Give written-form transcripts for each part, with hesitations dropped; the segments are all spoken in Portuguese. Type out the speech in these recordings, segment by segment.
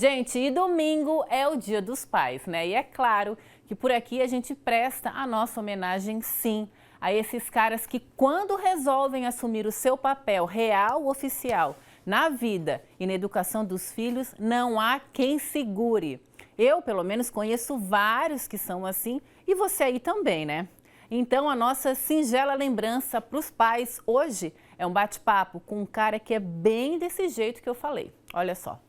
Gente, e domingo é o Dia dos Pais, né? E é claro que por aqui a gente presta a nossa homenagem, sim, a esses caras que, quando resolvem assumir o seu papel real oficial na vida e na educação dos filhos, não há quem segure. Eu, pelo menos, conheço vários que são assim e você aí também, né? Então, a nossa singela lembrança para os pais hoje é um bate-papo com um cara que é bem desse jeito que eu falei. Olha só.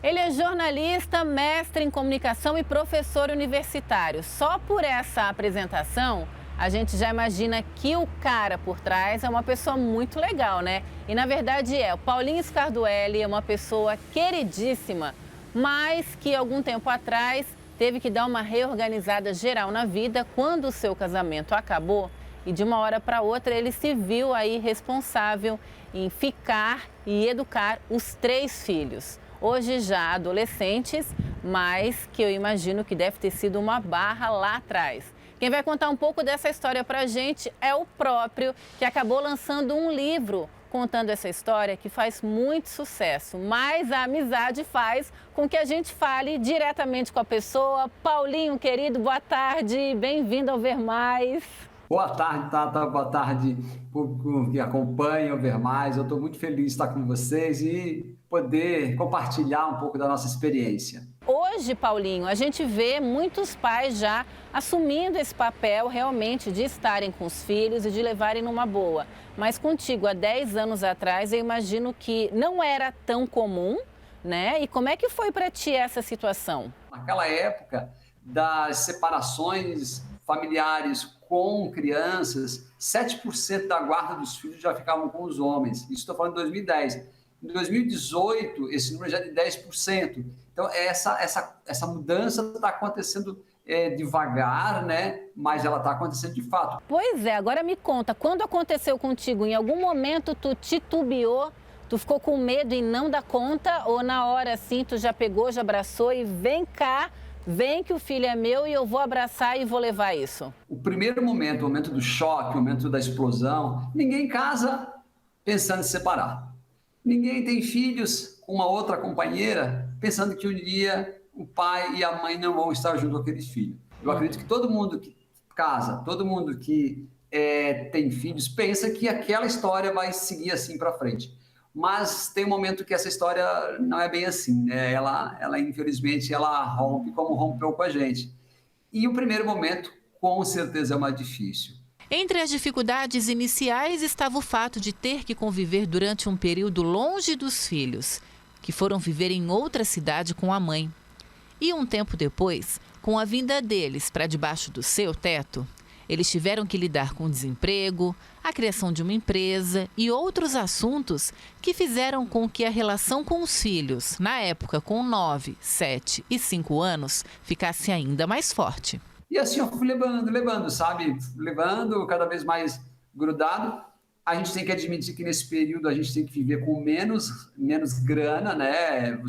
Ele é jornalista, mestre em comunicação e professor universitário. Só por essa apresentação, a gente já imagina que o cara por trás é uma pessoa muito legal, né? E na verdade o Paulinho Scardoelli é uma pessoa queridíssima, mas que algum tempo atrás teve que dar uma reorganizada geral na vida quando o seu casamento acabou e de uma hora para outra ele se viu aí responsável em ficar e educar os 3 filhos. Hoje já adolescentes, mas que eu imagino que deve ter sido uma barra lá atrás. Quem vai contar um pouco dessa história pra gente é o próprio, que acabou lançando um livro contando essa história que faz muito sucesso, mas a amizade faz com que a gente fale diretamente com a pessoa. Paulinho, querido, boa tarde, bem-vindo ao Ver Mais. Boa tarde, Tata. Boa tarde, público que acompanha o Ver Mais. Eu estou muito feliz de estar com vocês e poder compartilhar um pouco da nossa experiência. Hoje, Paulinho, a gente vê muitos pais já assumindo esse papel realmente de estarem com os filhos e de levarem numa boa. Mas contigo, há 10 anos atrás, eu imagino que não era tão comum, né? E como é que foi para ti essa situação? Naquela época das separações familiares com crianças, 7% da guarda dos filhos já ficavam com os homens. Isso estou falando de 2010. Em 2018, esse número já é de 10%. Então, essa mudança está acontecendo devagar, né? Mas ela está acontecendo de fato. Pois é, agora me conta, quando aconteceu contigo, em algum momento tu titubeou, tu ficou com medo em não dar conta ou na hora assim tu já pegou, já abraçou e vem cá, vem que o filho é meu e eu vou abraçar e vou levar isso? O primeiro momento, o momento do choque, o momento da explosão, ninguém casa pensando em se separar. Ninguém tem filhos com uma outra companheira pensando que um dia o pai e a mãe não vão estar junto com aqueles filhos. Eu acredito que todo mundo que casa, todo mundo que tem filhos, pensa que aquela história vai seguir assim para frente. Mas tem um momento que essa história não é bem assim, né? Ela infelizmente, ela rompe como rompeu com a gente. E o primeiro momento, com certeza, é o mais difícil. Entre as dificuldades iniciais estava o fato de ter que conviver durante um período longe dos filhos, que foram viver em outra cidade com a mãe. E um tempo depois, com a vinda deles para debaixo do seu teto, eles tiveram que lidar com o desemprego, a criação de uma empresa e outros assuntos que fizeram com que a relação com os filhos, na época com 9, 7 e 5 anos, ficasse ainda mais forte. E assim eu fui levando, sabe? Levando cada vez mais grudado. A gente tem que admitir que nesse período a gente tem que viver com menos grana, né?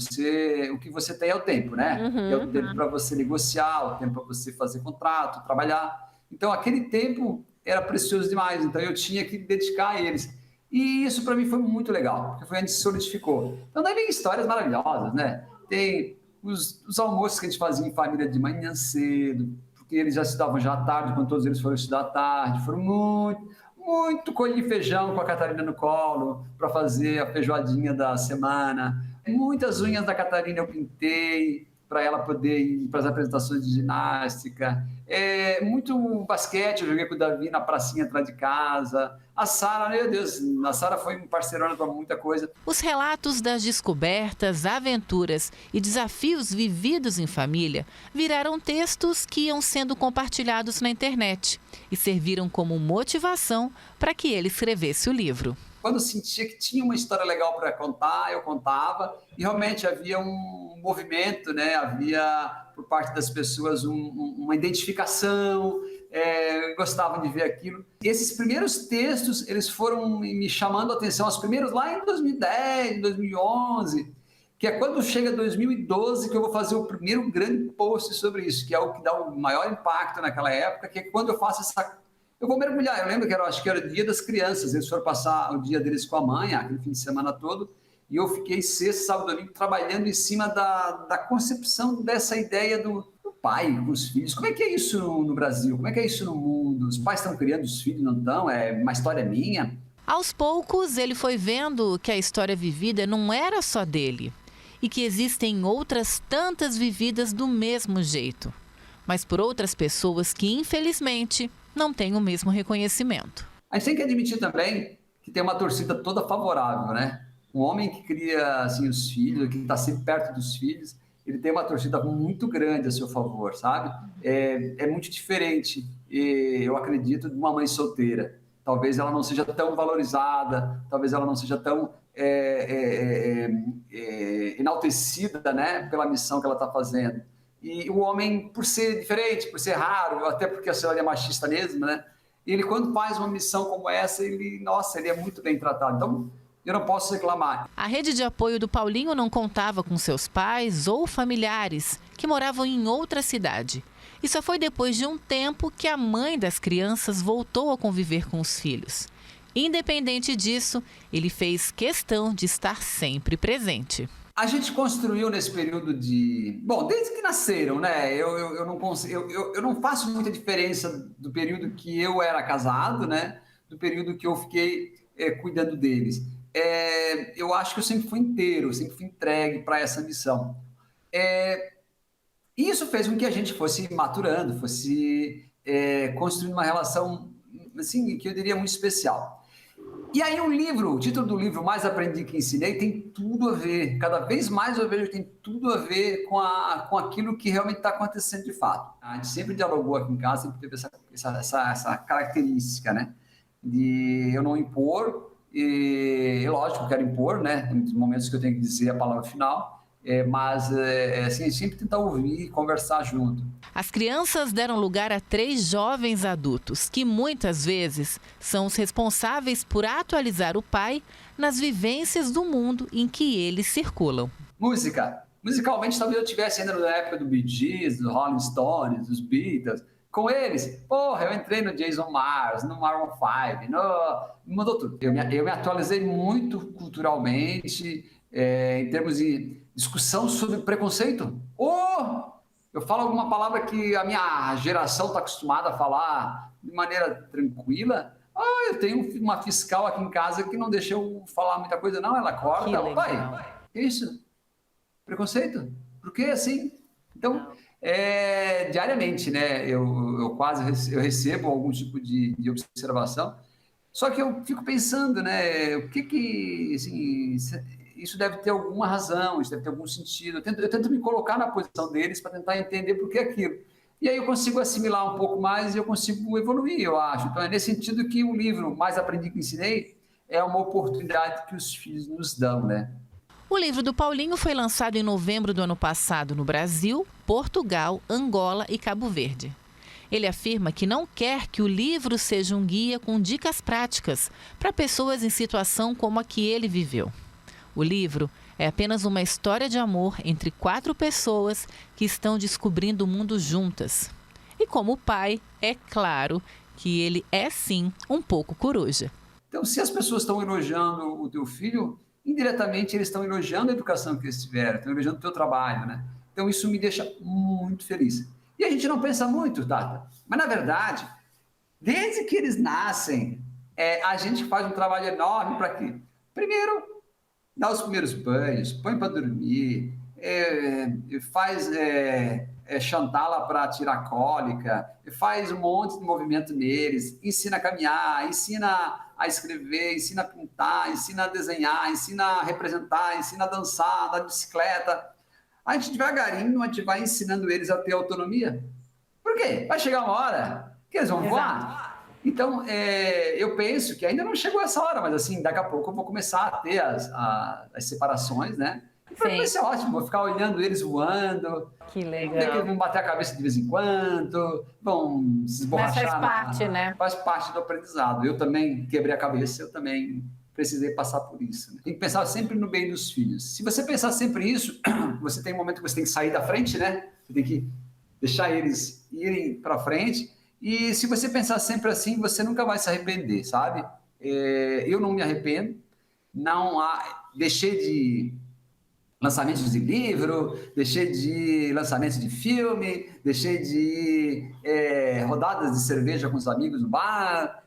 O que você tem é o tempo, né? É o tempo para você negociar, o tempo para você fazer contrato, trabalhar. Então aquele tempo era precioso demais, então eu tinha que dedicar a eles. E isso para mim foi muito legal, porque foi onde se solidificou. Então daí vem histórias maravilhosas, né? Tem os almoços que a gente fazia em família de manhã cedo, porque eles já estudavam já à tarde, quando todos eles foram estudar à tarde, foram muito coelho de feijão com a Catarina no colo, para fazer a feijoadinha da semana. Muitas unhas da Catarina eu pintei, para ela poder ir para as apresentações de ginástica. Muito basquete, eu joguei com o Davi na pracinha atrás de casa. A Sara, meu Deus, a Sara foi um parceirona para muita coisa. Os relatos das descobertas, aventuras e desafios vividos em família viraram textos que iam sendo compartilhados na internet e serviram como motivação para que ele escrevesse o livro. Quando eu sentia que tinha uma história legal para contar, eu contava, e realmente havia um movimento, né? Havia, por parte das pessoas, uma identificação, gostavam de ver aquilo. Esses primeiros textos, eles foram me chamando a atenção, os primeiros lá em 2010, 2011, que é quando chega 2012 que eu vou fazer o primeiro grande post sobre isso, que é o que dá o maior impacto naquela época, que é quando eu faço eu vou mergulhar. Eu lembro que acho que era o dia das crianças, eles foram passar o dia deles com a mãe, aquele fim de semana todo, e eu fiquei sexta, sábado, domingo trabalhando em cima da concepção dessa ideia do pai com os filhos. Como é que é isso no Brasil? Como é que é isso no mundo? Os pais estão criando os filhos, não estão? É uma história minha? Aos poucos, ele foi vendo que a história vivida não era só dele e que existem outras tantas vividas do mesmo jeito, mas por outras pessoas que, infelizmente, não têm o mesmo reconhecimento. A gente tem que admitir também que tem uma torcida toda favorável, né? Um homem que cria assim, os filhos, que está sempre perto dos filhos, ele tem uma torcida muito grande a seu favor, sabe? É muito diferente, eu acredito, de uma mãe solteira. Talvez ela não seja tão valorizada, talvez ela não seja tão enaltecida, né, pela missão que ela está fazendo. E o homem, por ser diferente, por ser raro, até porque a senhora é machista mesmo, né? Ele, quando faz uma missão como essa, ele é muito bem tratado. Então, eu não posso reclamar. A rede de apoio do Paulinho não contava com seus pais ou familiares que moravam em outra cidade. E só foi depois de um tempo que a mãe das crianças voltou a conviver com os filhos. Independente disso, ele fez questão de estar sempre presente. A gente construiu nesse período de... Bom, desde que nasceram, né? Eu não faço muita diferença do período que eu era casado, né? Do período que eu fiquei cuidando deles. Eu acho que eu sempre fui inteiro, sempre fui entregue para essa missão. Isso fez com que a gente fosse maturando, fosse construindo uma relação, assim, que eu diria muito especial. E aí o título do livro, Mais Aprendi Que Ensinei, tem tudo a ver. Cada vez mais eu vejo que tem tudo a ver com aquilo que realmente está acontecendo de fato. A gente sempre dialogou aqui em casa, sempre teve essa característica, né? De eu não impor, e lógico, eu quero impor, né? Nos momentos que eu tenho que dizer a palavra final, mas assim, sempre tentar ouvir e conversar junto. As crianças deram lugar a 3 jovens adultos, que muitas vezes são os responsáveis por atualizar o pai nas vivências do mundo em que eles circulam. Musicalmente, talvez eu estivesse ainda na época do Bee Gees, do Rolling Stones, dos Beatles. Com eles, eu entrei no Jason Mars, no Maroon 5, mudou tudo. Eu me atualizei muito culturalmente, em termos de discussão sobre preconceito. Eu falo alguma palavra que a minha geração está acostumada a falar de maneira tranquila. Eu tenho uma fiscal aqui em casa que não deixa eu falar muita coisa, não. Ela corta. Pai, que isso? Preconceito? Por que assim? Então, diariamente, né? Eu recebo algum tipo de observação. Só que eu fico pensando, né? O que assim, isso deve ter alguma razão, isso deve ter algum sentido. Eu tento me colocar na posição deles para tentar entender por que aquilo. E aí eu consigo assimilar um pouco mais e eu consigo evoluir, eu acho. Então é nesse sentido que o livro Mais Aprendi Que Ensinei é uma oportunidade que os filhos nos dão, né? O livro do Paulinho foi lançado em novembro do ano passado no Brasil, Portugal, Angola e Cabo Verde. Ele afirma que não quer que o livro seja um guia com dicas práticas para pessoas em situação como a que ele viveu. O livro é apenas uma história de amor entre 4 pessoas que estão descobrindo o mundo juntas. E como pai, é claro que ele é sim um pouco coruja. Então, se as pessoas estão elogiando o teu filho, indiretamente eles estão elogiando a educação que eles tiveram, estão elogiando o teu trabalho, né? Então isso me deixa muito feliz. E a gente não pensa muito, Tata, mas na verdade, desde que eles nascem, a gente faz um trabalho enorme para quê? Primeiro, dá os primeiros banhos, põe para dormir, faz chantala para tirar cólica, faz um monte de movimento neles, ensina a caminhar, ensina a escrever, ensina a pintar, ensina a desenhar, ensina a representar, ensina a dançar, andar de bicicleta. A gente devagarinho, a gente vai ensinando eles a ter autonomia. Por quê? Vai chegar uma hora que eles vão voar. Então, eu penso que ainda não chegou essa hora, mas assim, daqui a pouco eu vou começar a ter as separações, né? E para mim vai ser ótimo, vou ficar olhando eles voando. Que legal. Eles vão bater a cabeça de vez em quando, vão se esborrachar. Mas faz parte, né? Faz parte do aprendizado. Eu também quebrei a cabeça, eu também precisei passar por isso. Né? Tem que pensar sempre no bem dos filhos. Se você pensar sempre isso, você tem um momento que você tem que sair da frente, né? Você tem que deixar eles irem para frente. E se você pensar sempre assim, você nunca vai se arrepender, sabe? Eu não me arrependo. Não há... deixei de lançamentos de livro, deixei de lançamentos de filme, deixei de rodadas de cerveja com os amigos no bar,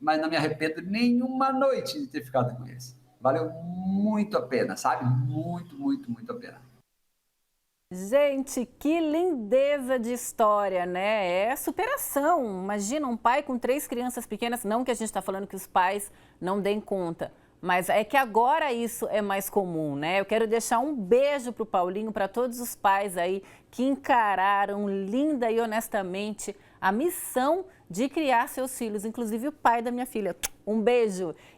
mas não me arrependo nenhuma noite de ter ficado com eles. Valeu muito a pena, sabe? Muito, muito, muito a pena. Gente, que lindeza de história, né? É superação. Imagina um pai com 3 crianças pequenas, não que a gente está falando que os pais não deem conta, mas é que agora isso é mais comum, né? Eu quero deixar um beijo para o Paulinho, para todos os pais aí que encararam linda e honestamente a missão de criar seus filhos, inclusive o pai da minha filha. Um beijo!